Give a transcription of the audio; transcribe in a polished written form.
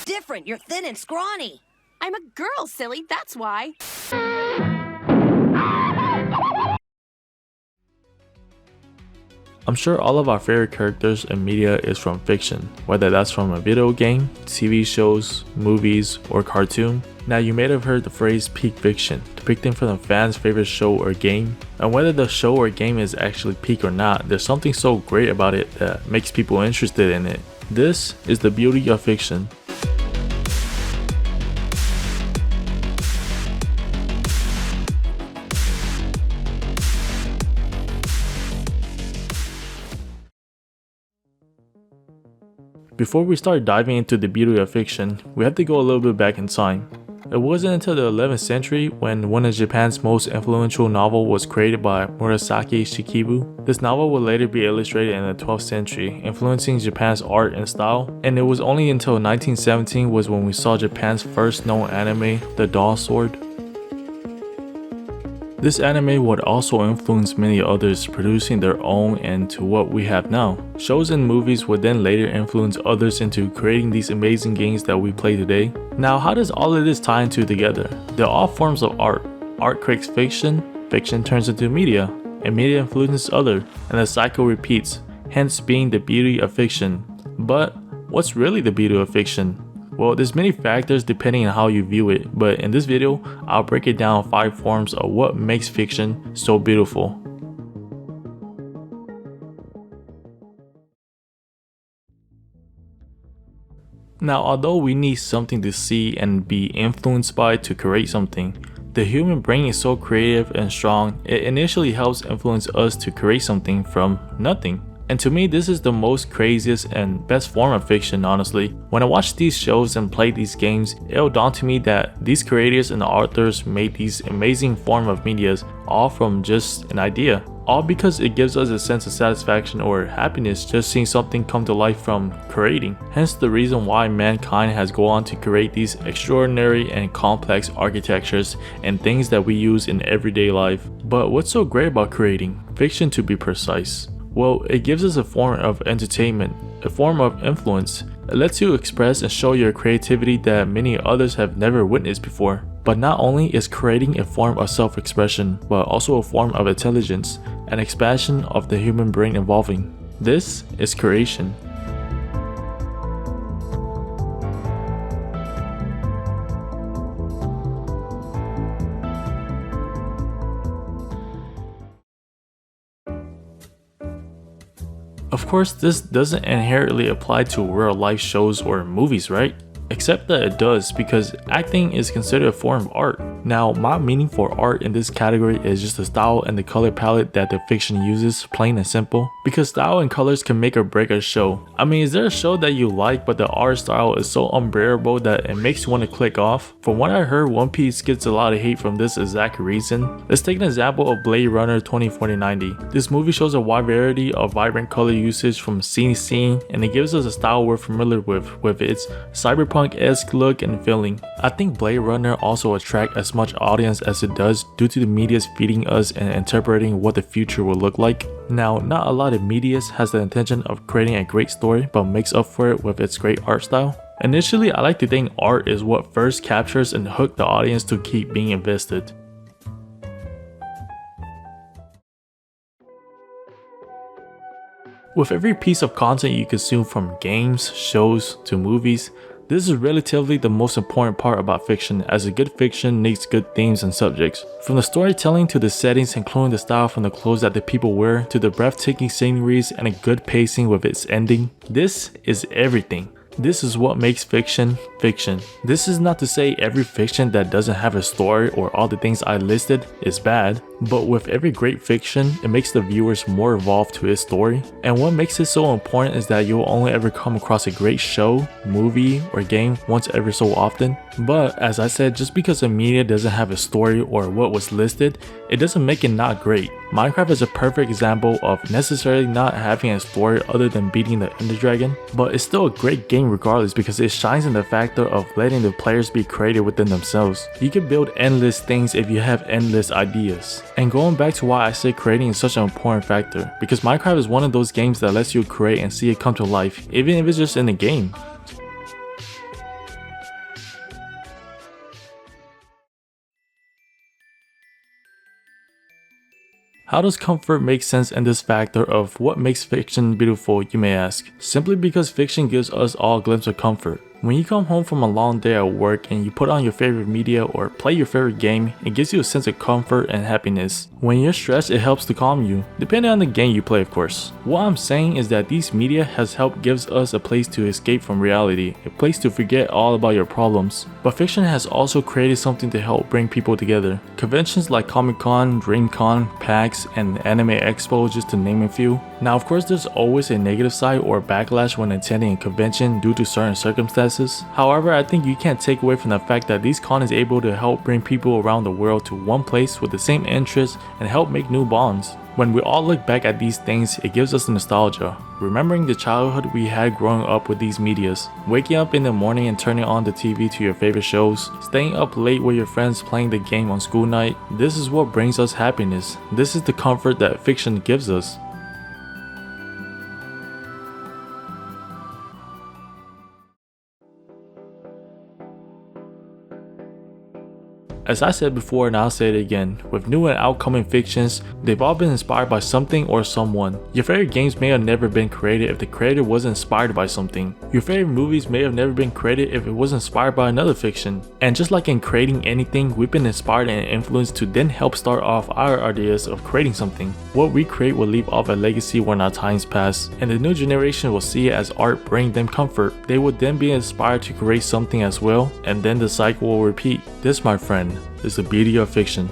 Different, you're thin and scrawny. I'm a girl, silly, that's why. I'm sure all of our favorite characters in media is from fiction, whether that's from a video game, TV shows, movies, or cartoon. Now you may have heard the phrase peak fiction, depicting from the fan's favorite show or game, and whether the show or game is actually peak or not, there's something so great about it that makes people interested in it. This is the beauty of fiction. Before we start diving into the beauty of fiction, we have to go a little bit back in time. It wasn't until the 11th century when one of Japan's most influential novels was created by Murasaki Shikibu. This novel would later be illustrated in the 12th century, influencing Japan's art and style, and it was only until 1917 was when we saw Japan's first known anime, The Doll Sword. This anime would also influence many others, producing their own into what we have now. Shows and movies would then later influence others into creating these amazing games that we play today. Now, how does all of this tie into together? They're all forms of art. Art creates fiction, fiction turns into media, and media influences others, and the cycle repeats, hence being the beauty of fiction. But what's really the beauty of fiction? Well, there's many factors depending on how you view it, but in this video, I'll break it down 5 forms of what makes fiction so beautiful. Now, although we need something to see and be influenced by to create something, the human brain is so creative and strong, it initially helps influence us to create something from nothing. And to me, this is the most craziest and best form of fiction, honestly. When I watch these shows and play these games, it'll dawn to me that these creators and authors made these amazing form of medias all from just an idea. All because it gives us a sense of satisfaction or happiness just seeing something come to life from creating. Hence the reason why mankind has gone on to create these extraordinary and complex architectures and things that we use in everyday life. But what's so great about creating? Fiction, to be precise. Well, it gives us a form of entertainment, a form of influence. It lets you express and show your creativity that many others have never witnessed before. But not only is creating a form of self-expression, but also a form of intelligence, an expansion of the human brain evolving. This is creation. Of course, this doesn't inherently apply to real life shows or movies, right? Except that it does, because acting is considered a form of art. Now, my meaning for art in this category is just the style and the color palette that the fiction uses, plain and simple. Because style and colors can make or break a show. I mean, is there a show that you like but the art style is so unbearable that it makes you want to click off? From what I heard, One Piece gets a lot of hate from this exact reason. Let's take an example of Blade Runner 2049. This movie shows a wide variety of vibrant color usage from scene to scene, and it gives us a style we're familiar with its cyberpunk-esque look and feeling. I think Blade Runner also attracts as much audience as it does due to the media's feeding us and interpreting what the future will look like. Now, not a lot of medias has the intention of creating a great story but makes up for it with its great art style. Initially, I like to think art is what first captures and hooks the audience to keep being invested. With every piece of content you consume, from games, shows, to movies, this is relatively the most important part about fiction, as a good fiction needs good themes and subjects. From the storytelling to the settings, including the style from the clothes that the people wear, to the breathtaking sceneries and a good pacing with its ending, this is everything. This is what makes fiction fiction. This is not to say every fiction that doesn't have a story or all the things I listed is bad, but with every great fiction, it makes the viewers more involved to its story. And what makes it so important is that you'll only ever come across a great show, movie, or game once every so often. But as I said, just because a media doesn't have a story or what was listed, it doesn't make it not great. Minecraft is a perfect example of necessarily not having a story other than beating the Ender Dragon, but it's still a great game regardless because it shines in the factor of letting the players be creative within themselves. You can build endless things if you have endless ideas. And going back to why I say creating is such an important factor, because Minecraft is one of those games that lets you create and see it come to life, even if it's just in a game. How does comfort make sense in this factor of what makes fiction beautiful, you may ask? Simply because fiction gives us all a glimpse of comfort. When you come home from a long day at work and you put on your favorite media or play your favorite game, it gives you a sense of comfort and happiness. When you're stressed, it helps to calm you, depending on the game you play, of course. What I'm saying is that these media has helped gives us a place to escape from reality, a place to forget all about your problems. But fiction has also created something to help bring people together. Conventions like Comic-Con, DreamCon, PAX, and Anime Expo, just to name a few. Now, of course, there's always a negative side or backlash when attending a convention due to certain circumstances. However, I think you can't take away from the fact that these cons is able to help bring people around the world to one place with the same interests and help make new bonds. When we all look back at these things, it gives us nostalgia, remembering the childhood we had growing up with these medias, waking up in the morning and turning on the TV to your favorite shows, staying up late with your friends playing the game on school night. This is what brings us happiness. This is the comfort that fiction gives us. As I said before and I'll say it again, with new and outcoming fictions, they've all been inspired by something or someone. Your favorite games may have never been created if the creator wasn't inspired by something. Your favorite movies may have never been created if it was inspired by another fiction. And just like in creating anything, we've been inspired and influenced to then help start off our ideas of creating something. What we create will leave off a legacy when our times pass, and the new generation will see it as art bringing them comfort. They would then be inspired to create something as well, and then the cycle will repeat. This, my friend, is the beauty of fiction.